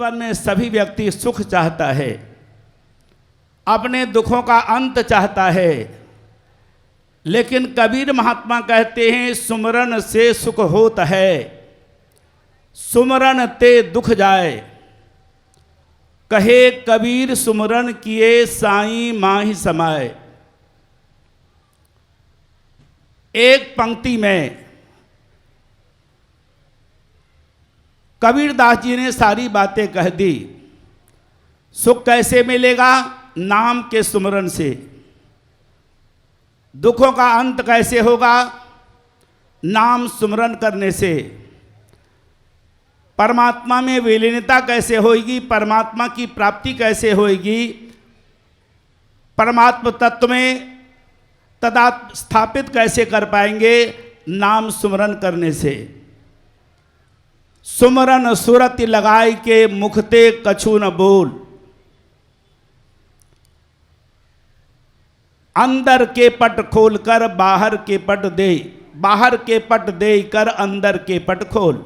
जीवन में सभी व्यक्ति सुख चाहता है, अपने दुखों का अंत चाहता है, लेकिन कबीर महात्मा कहते हैं सुमरन से सुख होता है, सुमरन ते दुख जाए। कहे कबीर सुमरन किए साईं माही समाए। एक पंक्ति में कबीरदास जी ने सारी बातें कह दी। सुख कैसे मिलेगा? नाम के सुमरन से। दुखों का अंत कैसे होगा? नाम सुमरन करने से। परमात्मा में विलीनता कैसे होगी? परमात्मा की प्राप्ति कैसे होगी? परमात्मा तत्व में तदा स्थापित कैसे कर पाएंगे? नाम सुमरन करने से। सुमरन सुरति लगाई के मुखते कछु न बोल। अंदर के पट खोल कर बाहर के पट दे, बाहर के पट दे कर अंदर के पट खोल।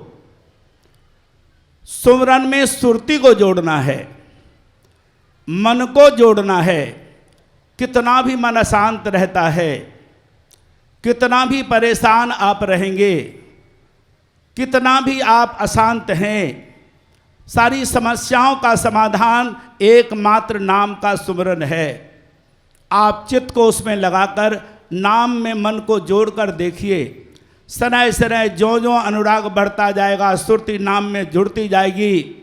सुमरन में सुरति को जोड़ना है, मन को जोड़ना है। कितना भी मन अशांत रहता है, कितना भी परेशान आप रहेंगे, कितना भी आप अशांत हैं, सारी समस्याओं का समाधान एकमात्र नाम का सुमरन है। आप चित्त को उसमें लगाकर नाम में मन को जोड़कर देखिए। सनय सनय ज्यों ज्यों अनुराग बढ़ता जाएगा, सुरति नाम में जुड़ती जाएगी,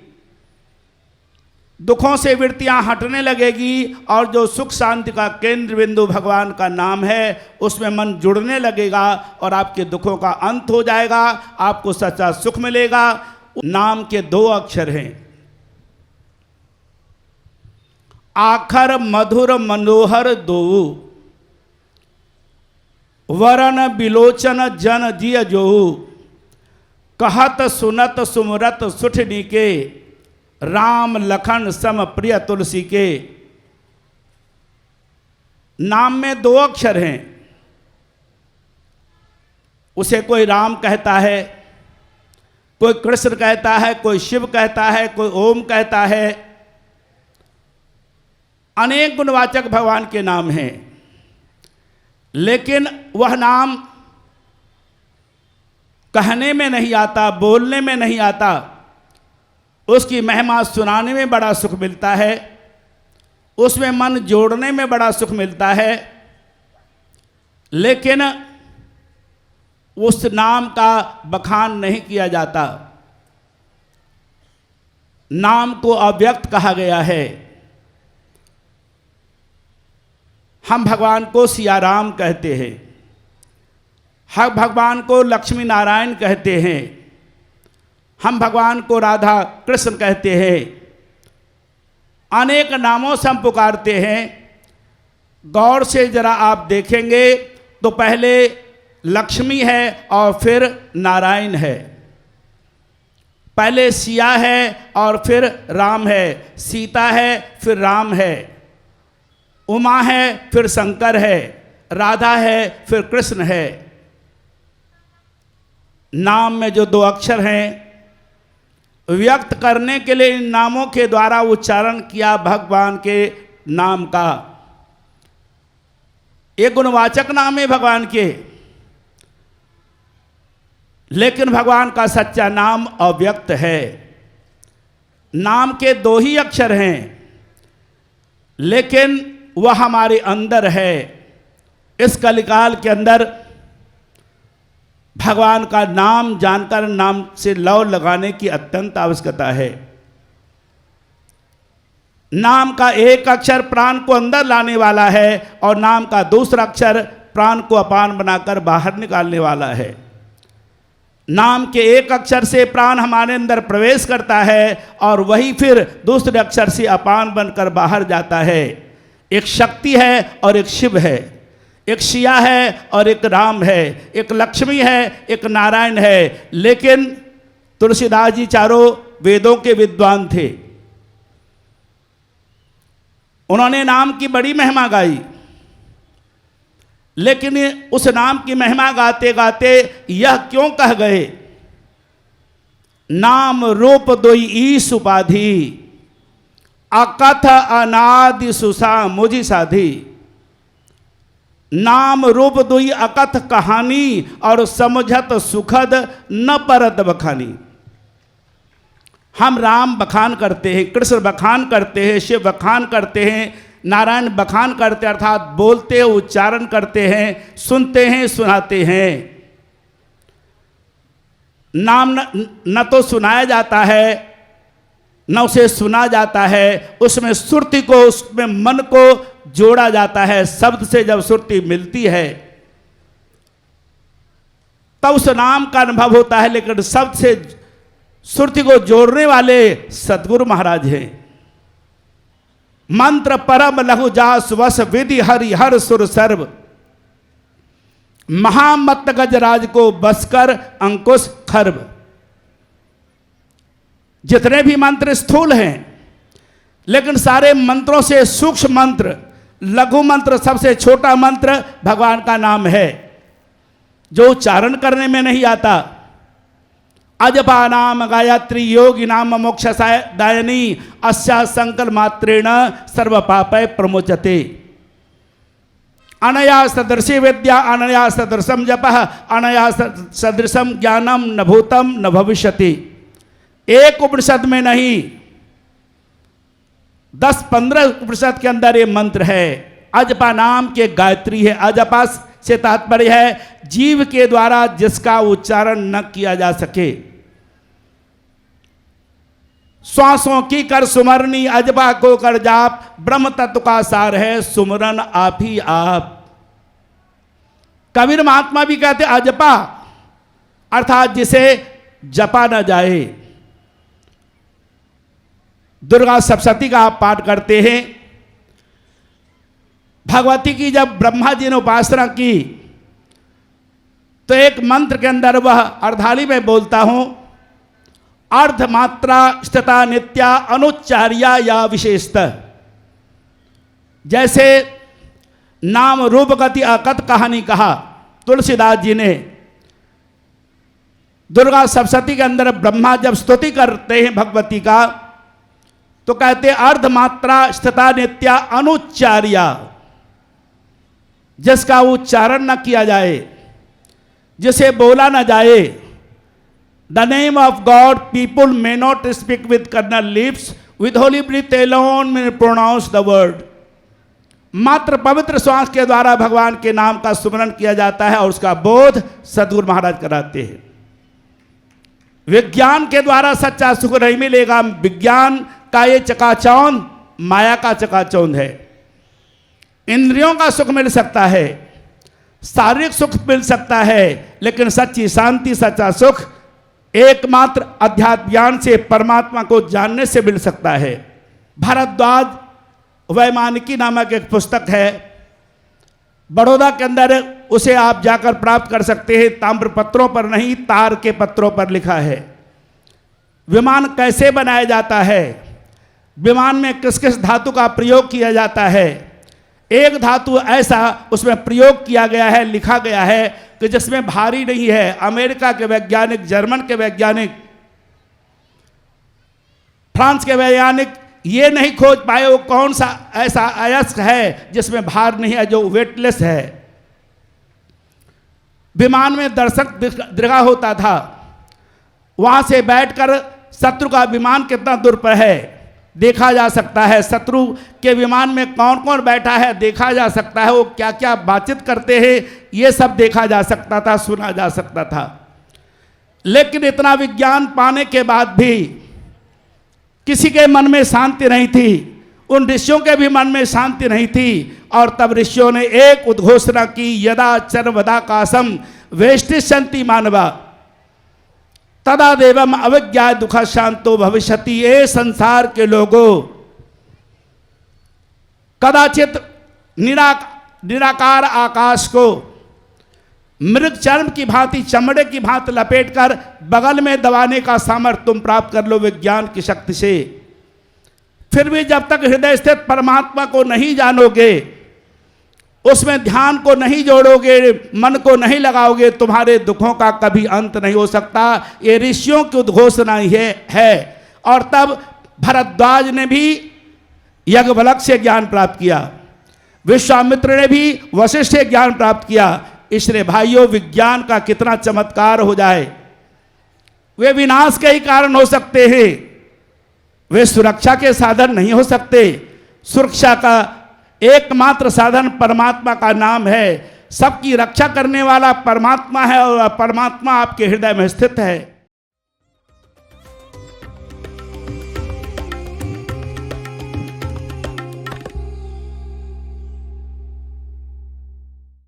दुखों से वृत्तियां हटने लगेगी, और जो सुख शांति का केंद्र बिंदु भगवान का नाम है उसमें मन जुड़ने लगेगा, और आपके दुखों का अंत हो जाएगा, आपको सच्चा सुख मिलेगा। नाम के 2 अक्षर हैं, आखर मधुर मनोहर दो, वरन बिलोचन जन जिय जो, कहत सुनत सुमरत सुठनी के, राम लखन सम प्रिय तुलसी के। नाम में 2 अक्षर हैं। उसे कोई राम कहता है, कोई कृष्ण कहता है, कोई शिव कहता है, कोई ओम कहता है। अनेक गुणवाचक भगवान के नाम हैं, लेकिन वह नाम कहने में नहीं आता, बोलने में नहीं आता। उसकी महिमा सुनाने में बड़ा सुख मिलता है, उसमें मन जोड़ने में बड़ा सुख मिलता है, लेकिन उस नाम का बखान नहीं किया जाता। नाम को अव्यक्त कहा गया है। हम भगवान को सिया राम कहते हैं, हम भगवान को लक्ष्मी नारायण कहते हैं, हम भगवान को राधा कृष्ण कहते हैं। अनेक नामों से हम पुकारते हैं। गौर से जरा आप देखेंगे तो पहले लक्ष्मी है और फिर नारायण है, पहले सिया है और फिर राम है, सीता है फिर राम है, उमा है फिर शंकर है, राधा है फिर कृष्ण है। नाम में जो 2 अक्षर हैं, व्यक्त करने के लिए इन नामों के द्वारा उच्चारण किया भगवान के नाम का। ये गुणवाचक नाम है भगवान के, लेकिन भगवान का सच्चा नाम अव्यक्त है। नाम के 2 ही अक्षर हैं, लेकिन वह हमारे अंदर है। इस कलिकाल के अंदर भगवान का नाम जानकर नाम से लौ लगाने की अत्यंत आवश्यकता है। नाम का 1 अक्षर प्राण को अंदर लाने वाला है, और नाम का दूसरा अक्षर प्राण को अपान बनाकर बाहर निकालने वाला है। नाम के 1 अक्षर से प्राण हमारे अंदर प्रवेश करता है, और वही फिर दूसरे अक्षर से अपान बनकर बाहर जाता है। एक शक्ति है और एक शिव है, एक सिया है और एक राम है, एक लक्ष्मी है, एक नारायण है। लेकिन तुलसीदास जी चारों वेदों के विद्वान थे। उन्होंने नाम की बड़ी महिमा गाई, लेकिन उस नाम की महिमा गाते गाते यह क्यों कह गए, नाम रूप दोई ईश उपाधि, अकथ अनादि सुसा मुझि साधी। नाम रूप दुई अकथ कहानी, और समझत सुखद न परत बखानी। हम राम बखान करते हैं, कृष्ण बखान करते हैं, शिव बखान करते हैं, नारायण बखान करते हैं, अर्थात बोलते हैं, उच्चारण करते हैं, सुनते हैं, सुनाते हैं। नाम न तो सुनाया जाता है, न उसे सुना जाता है, उसमें सुरति को, उसमें मन को जोड़ा जाता है। शब्द से जब सुरति मिलती है तब उस नाम का अनुभव होता है, लेकिन शब्द से सुरति को जोड़ने वाले सद्गुरु महाराज हैं। मंत्र परम लघु जास वस विधि हरि हर सुर सर्व, महामत्त गजराज को बसकर अंकुश खर्ब। जितने भी मंत्र स्थूल हैं, लेकिन सारे मंत्रों से सूक्ष्म मंत्र, लघु मंत्र, सबसे छोटा मंत्र भगवान का नाम है, जो उच्चारण करने में नहीं आता। अजपा नाम गायत्री योगी नाम मोक्ष दायनी, अस्या संकल्प मात्रेण सर्व पापय प्रमोचते। अनया सदृशी विद्या अनया सदृशम जपः, अनया सदृशम ज्ञानम न भूतम न भविष्यति। एक उपनिषद में नहीं, 10-15 उपनिषद के अंदर ये मंत्र है। अजपा नाम के गायत्री है। अजपा से तात्पर्य है जीव के द्वारा जिसका उच्चारण न किया जा सके। श्वासों की कर सुमरनी, अजबा को कर जाप, ब्रह्म तत्व का सार है सुमरन आप ही आप। कबीर महात्मा भी कहते अजपा, अर्थात जिसे जपा न जाए। दुर्गा सप्तशती का आप पाठ करते हैं। भगवती की जब ब्रह्मा जी ने उपासना की तो एक मंत्र के अंदर वह अर्धाली में बोलता हूं, अर्धमात्रा स्थिता नित्या अनुच्चार्या या विशेषतः। जैसे नाम रूप गति अकथ कहानी कहा तुलसीदास जी ने, दुर्गा सप्तशती के अंदर ब्रह्मा जब स्तुति करते हैं भगवती का तो कहते अर्धमात्रा स्थिता नित्या अनुच्चार्या, जिसका उच्चारण न किया जाए, जिसे बोला न जाए। The name of God people may not speak with carnal lips, with holy breath alone may pronounce the word. मात्र पवित्र श्वास के द्वारा भगवान के नाम का सुमरन किया जाता है और उसका बोध सद्गुरु महाराज कराते हैं। विज्ञान के द्वारा सच्चा सुख नहीं मिलेगा। विज्ञान का ये चकाचौंध माया का चकाचौंध है। इंद्रियों का सुख मिल सकता है, शारीरिक सुख मिल सकता है, लेकिन सच्ची शांति, सच्चा सुख एकमात्र अध्यात्म ज्ञान से, परमात्मा को जानने से मिल सकता है। भारद्वाज वैमानिकी नामक एक पुस्तक है, बड़ौदा के अंदर, उसे आप जाकर प्राप्त कर सकते हैं। ताम्र पत्रों पर नहीं, तार के पत्रों पर लिखा है विमान कैसे बनाया जाता है, विमान में किस किस धातु का प्रयोग किया जाता है। एक धातु ऐसा उसमें प्रयोग किया गया है, लिखा गया है कि जिसमें भारी नहीं है। अमेरिका के वैज्ञानिक, जर्मन के वैज्ञानिक, फ्रांस के वैज्ञानिक ये नहीं खोज पाए वो कौन सा ऐसा अयस्क है जिसमें भार नहीं है, जो वेटलेस है। विमान में दर्शक दीर्घा होता था, वहां से बैठकर शत्रु का विमान कितना दूर पर है देखा जा सकता है। शत्रु के विमान में कौन कौन बैठा है देखा जा सकता है। वो क्या क्या बातचीत करते हैं ये सब देखा जा सकता था, सुना जा सकता था। लेकिन इतना विज्ञान पाने के बाद भी किसी के मन में शांति नहीं थी, उन ऋषियों के भी मन में शांति नहीं थी। और तब ऋषियों ने एक उद्घोषणा की, यदा चरवदाकाशम वेष्टिशन्ति मानवा तदा देवम अविज्ञा दुख शांतो भविष्यति। ये संसार के लोगों, कदाचित निराकार आकाश को मृग चर्म की भांति, चमड़े की भांति लपेटकर बगल में दबाने का सामर्थ्य तुम प्राप्त कर लो विज्ञान की शक्ति से। फिर भी जब तक हृदय स्थित परमात्मा को नहीं जानोगे उसमें ध्यान को नहीं जोड़ोगे, मन को नहीं लगाओगे, तुम्हारे दुखों का कभी अंत नहीं हो सकता। ये ऋषियों की उद्घोषणा है। और तब भरद्वाज ने भी याज्ञवल्क्य से ज्ञान प्राप्त किया, विश्वामित्र ने भी वशिष्ठ से ज्ञान प्राप्त किया। इसलिए भाइयों, विज्ञान का कितना चमत्कार हो जाए, वे विनाश के ही कारण हो सकते हैं, वे सुरक्षा के साधन नहीं हो सकते। सुरक्षा का एकमात्र साधन परमात्मा का नाम है। सबकी रक्षा करने वाला परमात्मा है और परमात्मा आपके हृदय में स्थित है।